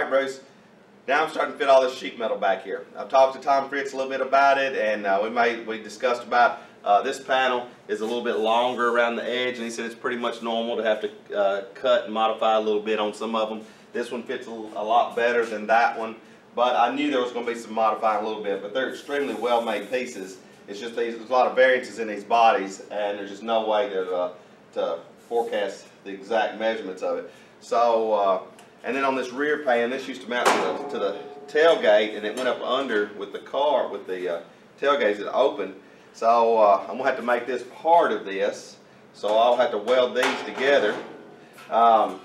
Alright Bruce, now I'm starting to fit all this sheet metal back here. I've talked to Tom Fritz a little bit about it, and we discussed about this panel is a little bit longer around the edge, and he said it's pretty much normal to have to cut and modify a little bit on some of them. This one fits a lot better than that one, but I knew there was going to be some modifying a little bit, but they're extremely well made pieces. It's just there's a lot of variances in these bodies, and there's just no way to forecast the exact measurements of it. So, and then on this rear pan, this used to mount to the tailgate, and it went up under with the car, with the tailgates that opened. So I'm going to have to make this part of this, so I'll have to weld these together. I'll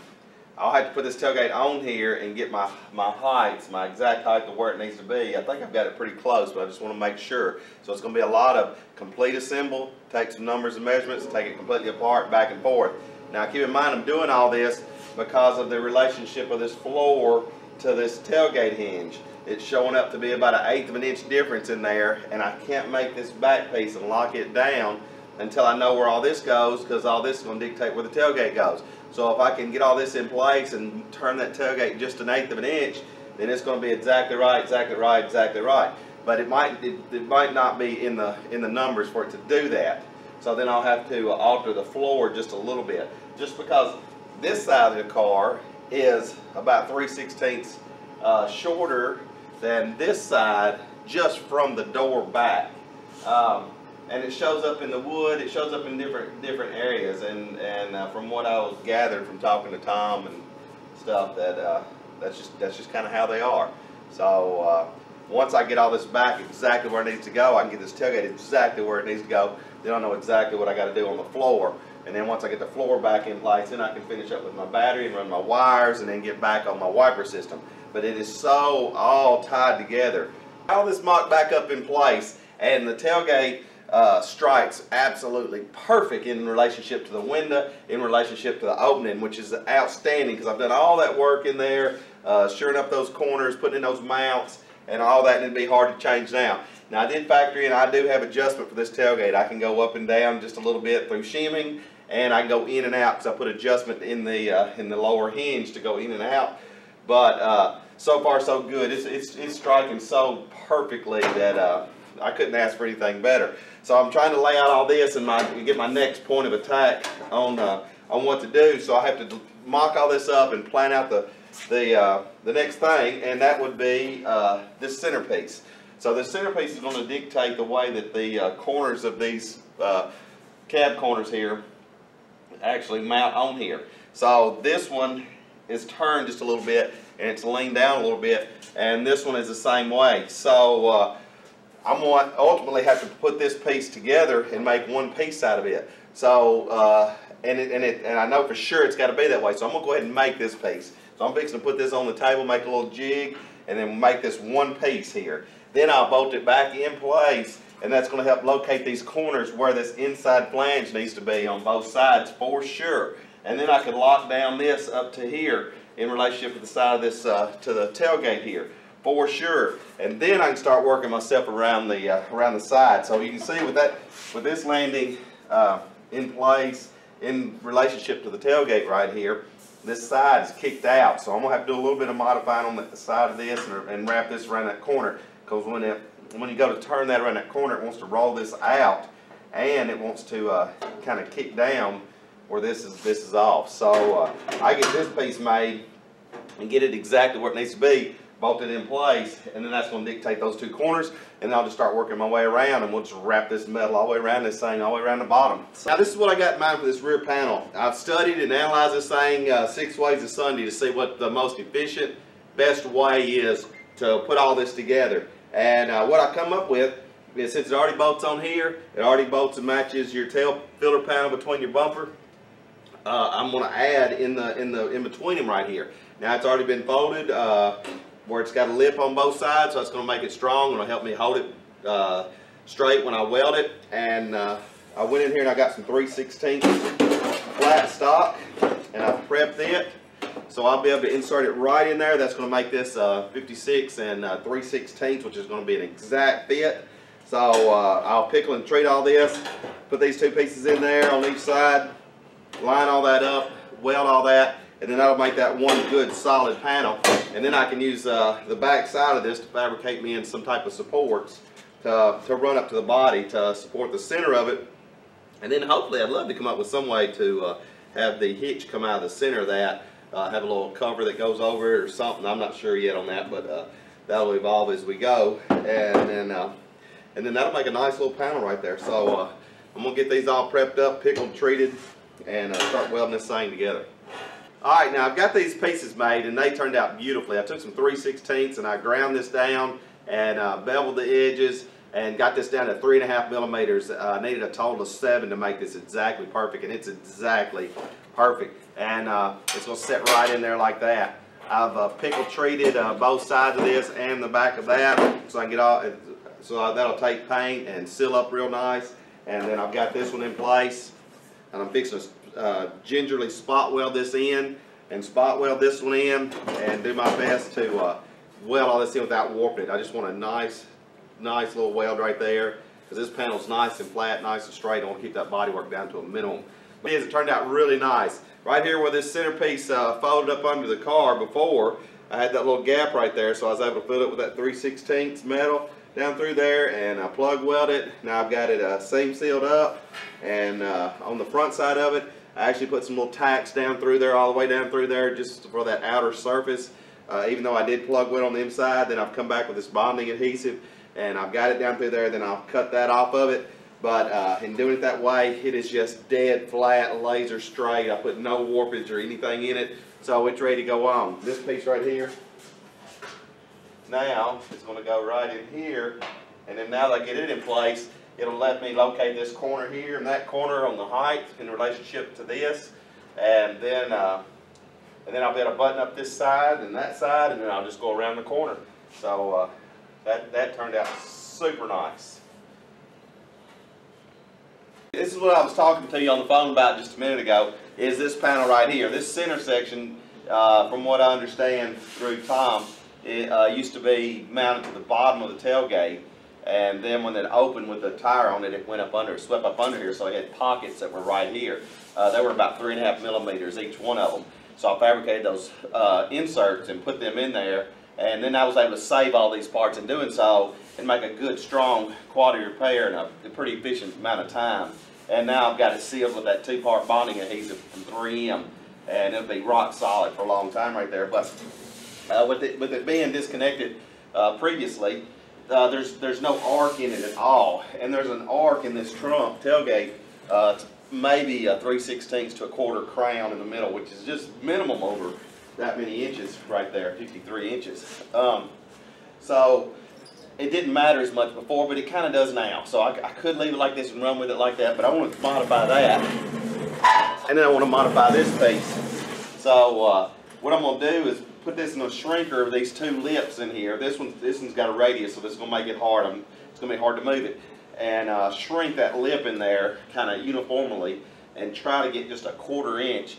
have to put this tailgate on here and get my heights, my exact height to where it needs to be. I think I've got it pretty close, but I just want to make sure. So it's going to be a lot of complete assemble, take some numbers and measurements, take it completely apart, back and forth. Now keep in mind I'm doing all this because of the relationship of this floor to this tailgate hinge. It's showing up to be about 1/8 of an inch difference in there, and I can't make this back piece and lock it down until I know where all this goes, because all this is going to dictate where the tailgate goes. So if I can get all this in place and turn that tailgate just 1/8 of an inch, then it's going to be exactly right, exactly right, exactly right. But it might not be in the numbers for it to do that. So then I'll have to alter the floor just a little bit, just because this side of the car is about 3/16 shorter than this side, just from the door back. And it shows up in the wood, it shows up in different areas, and from what I was gathered from talking to Tom and stuff, that that's just kind of how they are. So once I get all this back exactly where it needs to go, I can get this tailgate exactly where it needs to go. Then I know exactly what I got to do on the floor. And then once I get the floor back in place, then I can finish up with my battery and run my wires and then get back on my wiper system. But it is so all tied together. All this mocked back up in place, and the tailgate strikes absolutely perfect in relationship to the window, in relationship to the opening, which is outstanding because I've done all that work in there, shoring up those corners, putting in those mounts, and all that, and it'd be hard to change now. Now I did factor in, I do have adjustment for this tailgate. I can go up and down just a little bit through shimming, and I can go in and out because I put adjustment in the lower hinge to go in and out. But so far so good. It's striking so perfectly that I couldn't ask for anything better. So I'm trying to lay out all this and get my next point of attack on what to do. So I have to mock all this up and plan out the next thing, and that would be this centerpiece. So the centerpiece is going to dictate the way that the corners of these cab corners here actually mount on here. So this one is turned just a little bit, and it's leaned down a little bit, and this one is the same way. So I'm going to ultimately have to put this piece together and make one piece out of it. So and I know for sure it's got to be that way. So I'm going to go ahead and make this piece. So I'm fixing to put this on the table, make a little jig, and then make this one piece here. Then I'll bolt it back in place, and that's going to help locate these corners where this inside flange needs to be on both sides for sure. And then I can lock down this up to here in relationship to the side of this, to the tailgate here for sure. And then I can start working myself around the side. So you can see with this landing in place in relationship to the tailgate right here, this side is kicked out. So I'm going to have to do a little bit of modifying on the side of this and wrap this around that corner. Because when you go to turn that around that corner, it wants to roll this out, and it wants to kind of kick down where this is off. So I get this piece made and get it exactly where it needs to be, bolt it in place, and then that's going to dictate those two corners, and then I'll just start working my way around, and we'll just wrap this metal all the way around this thing, all the way around the bottom. Now this is what I got in mind for this rear panel. I've studied and analyzed this thing 6 ways of Sunday to see what the most efficient, best way is to put all this together. And what I come up with is, since it already bolts on here, it already bolts and matches your tail filter panel between your bumper. I'm going to add in between them right here. Now it's already been folded where it's got a lip on both sides, so it's going to make it strong and it'll help me hold it straight when I weld it. And I went in here and I got some 3/16 flat stock, and I've prepped it. So I'll be able to insert it right in there. That's going to make this 56 and 3/16, which is going to be an exact fit. So I'll pickle and treat all this, put these two pieces in there on each side, line all that up, weld all that, and then that'll make that one good solid panel. And then I can use the back side of this to fabricate me in some type of supports to run up to the body to support the center of it. And then hopefully I'd love to come up with some way to have the hitch come out of the center of that, have a little cover that goes over it or something. I'm not sure yet on that, but that'll evolve as we go. And then that'll make a nice little panel right there. So I'm going to get these all prepped up, pickled, treated, and start welding this thing together. Alright, now I've got these pieces made and they turned out beautifully. I took some 3/16 and I ground this down and beveled the edges and got this down to 3.5 millimeters. I needed a total of 7 to make this exactly perfect, and it's exactly perfect. And it's going to sit right in there like that. I've pickle treated both sides of this and the back of that, so I can get all. So that'll take paint and seal up real nice. And then I've got this one in place, and I'm fixing to gingerly spot weld this in and spot weld this one in, and do my best to weld all this in without warping it. I just want a nice little weld right there, because this panel's nice and flat, nice and straight. I want to keep that bodywork down to a minimum. But it turned out really nice. Right here where this centerpiece folded up under the car before, I had that little gap right there, so I was able to fill it with that 3/16 metal down through there, and I plug weld it. Now I've got it seam sealed up, and on the front side of it, I actually put some little tacks down through there, all the way down through there, just for that outer surface. Even though I did plug weld on the inside, then I've come back with this bonding adhesive, and I've got it down through there. Then I'll cut that off of it. But in doing it that way, it is just dead flat, laser straight. I put no warpage or anything in it, so it's ready to go on. This piece right here, now it's going to go right in here, and then now that I get it in place, it'll let me locate this corner here and that corner on the height in relationship to this, and then I'll be able to button up this side, and then I'll just go around the corner. So that turned out super nice. This is what I was talking to you on the phone about just a minute ago, is this panel right here. This center section, from what I understand through Tom, it used to be mounted to the bottom of the tailgate, and then when it opened with the tire on it, it went up under, swept up under here, so it had pockets that were right here. They were about 3.5 millimeters each one of them. So I fabricated those inserts and put them in there, and then I was able to save all these parts in doing so and make a good, strong quality repair in a pretty efficient amount of time. And now I've got it sealed with that 2-part bonding adhesive from 3M, and it'll be rock solid for a long time right there. But with it being disconnected previously, there's no arc in it at all, and there's an arc in this trunk tailgate, maybe a 3/16 to a 1/4 crown in the middle, which is just minimum over that many inches right there, 53 inches. So it didn't matter as much before, but it kind of does now. So I could leave it like this and run with it like that, but I want to modify that, and then I want to modify this piece. So what I'm going to do is put this in a shrinker of these 2 lips in here. This one's got a radius, so this is going to make it hard. It's going to be hard to move it. And shrink that lip in there kind of uniformly, and try to get just a 1/4 inch.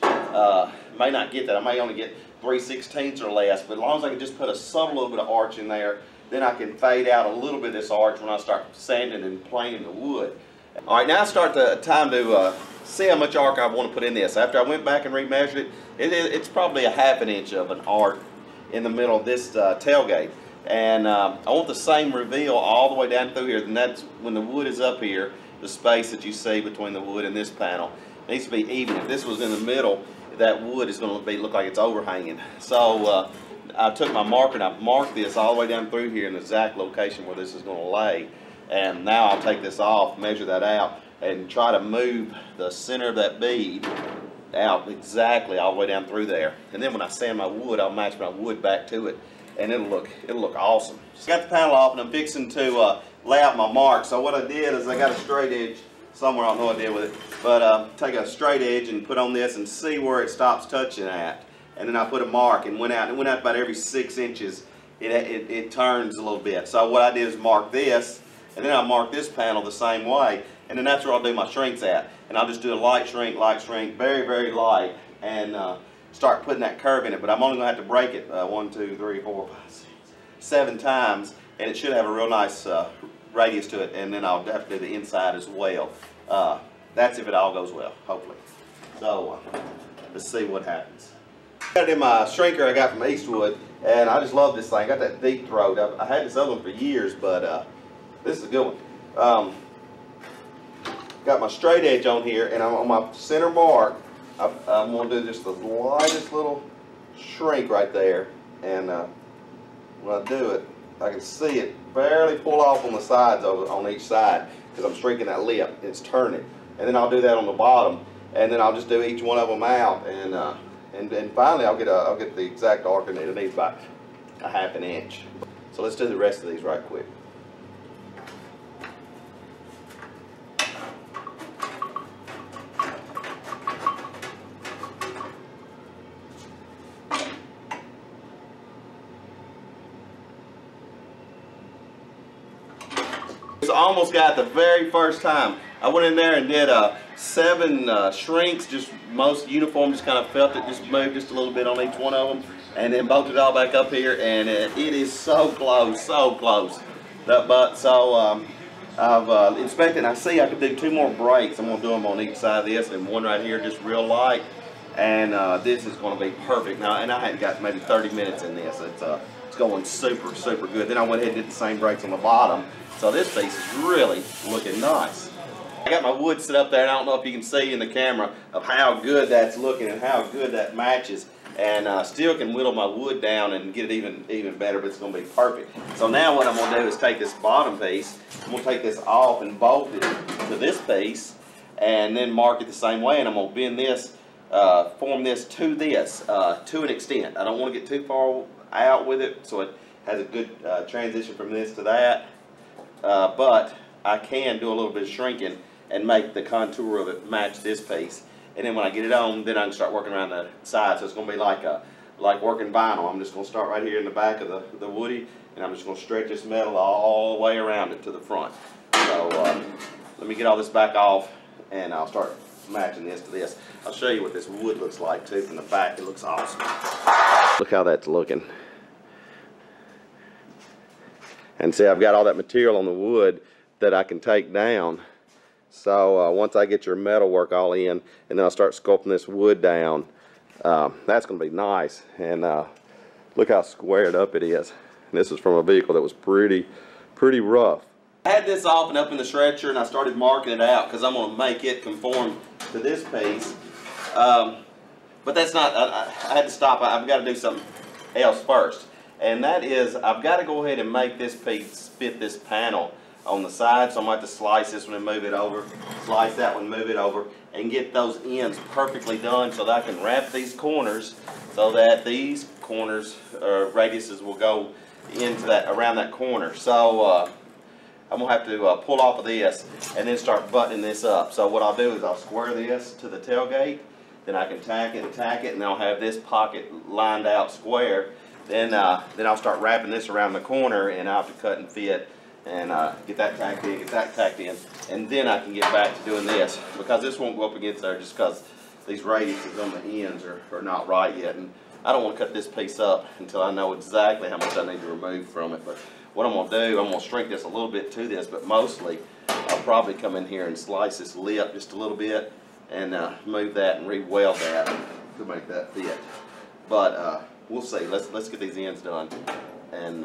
May not get that. I may only get 3/16 or less, but as long as I can just put a subtle little bit of arch in there, then I can fade out a little bit of this arch when I start sanding and planing the wood. All right, now I start the time to see how much arc I want to put in this. After I went back and remeasured it, it's probably a 1/2 inch of an arc in the middle of this tailgate. And I want the same reveal all the way down through here, and that's when the wood is up here, the space that you see between the wood and this panel needs to be even. If this was in the middle, that wood is going to look like it's overhanging. So I took my marker and I marked this all the way down through here in the exact location where this is going to lay. And now I'll take this off, measure that out, and try to move the center of that bead out exactly all the way down through there. And then when I sand my wood, I'll match my wood back to it, and it'll look awesome. So I got the panel off, and I'm fixing to lay out my mark. So what I did is I got a straight edge somewhere, I don't know what I did with it, but take a straight edge and put on this and see where it stops touching at. And then I put a mark and went out about every 6 inches. It turns a little bit. So what I did is mark this, and then I mark this panel the same way, and then that's where I'll do my shrinks at. And I'll just do a light shrink, very, very light, and start putting that curve in it. But I'm only going to have to break it 1, 2, 3, 4, 5, 6, 7 times, and it should have a real nice radius to it. And then I'll have to do the inside as well. That's if it all goes well, hopefully. So let's see what happens. Got it in my shrinker I got from Eastwood, and I just love this thing. Got that deep throat. I had this other one for years, but this is a good one. Got my straight edge on here, and I'm on my center mark. I'm going to do just the lightest little shrink right there, and when I do it, I can see it barely pull off on the sides on each side because I'm shrinking that lip. It's turning, and then I'll do that on the bottom, and then I'll just do each one of them out, and finally I'll get the exact arc in it. It needs about a ½ inch. So let's do the rest of these right quick. Almost got the very first time. I went in there and did 7 shrinks, just most uniform, just kind of felt it just moved just a little bit on each one of them, and then bolted it all back up here, and it is so close, so close. I've inspected, and I see I could do 2 more breaks. I'm going to do them on each side of this, and one right here just real light, and this is going to be perfect. Now, and I hadn't got maybe 30 minutes in this. It's going super, super good. Then I went ahead and did the same breaks on the bottom. So this piece is really looking nice. I got my wood set up there, and I don't know if you can see in the camera of how good that's looking and how good that matches. And still can whittle my wood down and get it even better, but it's going to be perfect. So now what I'm going to do is take this bottom piece, I'm going to take this off and bolt it to this piece, and then mark it the same way, and I'm going to bend this, form this to an extent. I don't want to get too far out with it, so it has a good transition from this to that. But I can do a little bit of shrinking and make the contour of it match this piece. And then when I get it on, then I can start working around the side. So it's going to be like working vinyl. I'm just going to start right here in the back of the Woodie, and I'm just going to stretch this metal all the way around it to the front. So let me get all this back off, and I'll start matching this to this. I'll show you what this wood looks like too from the back. It looks awesome. Look how that's looking. And see, I've got all that material on the wood that I can take down. So once I get your metal work all in, and then I'll start sculpting this wood down, that's going to be nice. And look how squared up it is. And this is from a vehicle that was pretty rough. I had this off and up in the stretcher, and I started marking it out because I'm going to make it conform to this piece. But that's not, I had to stop. I've got to do something else first. And that is, I've got to go ahead and make this piece fit this panel on the side. So I'm going to have to slice this one and move it over, slice that one, move it over, and get those ends perfectly done so that I can wrap these corners so that these corners, radiuses will go into that, around that corner. So I'm going to have to pull off of this and then start buttoning this up. So what I'll do is I'll square this to the tailgate, then I can tack it, and then I'll have this pocket lined out square. Then I'll start wrapping this around the corner, and I'll have to cut and fit and get that tacked in, and then I can get back to doing this, because this won't go up against there just because these radiuses on the ends are not right yet, and I don't want to cut this piece up until I know exactly how much I need to remove from it. But what I'm going to do, I'm going to shrink this a little bit to this, but mostly I'll probably come in here and slice this lip just a little bit and move that and re-weld that to make that fit. But we'll see. Let's get these ends done, and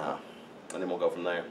then we'll go from there.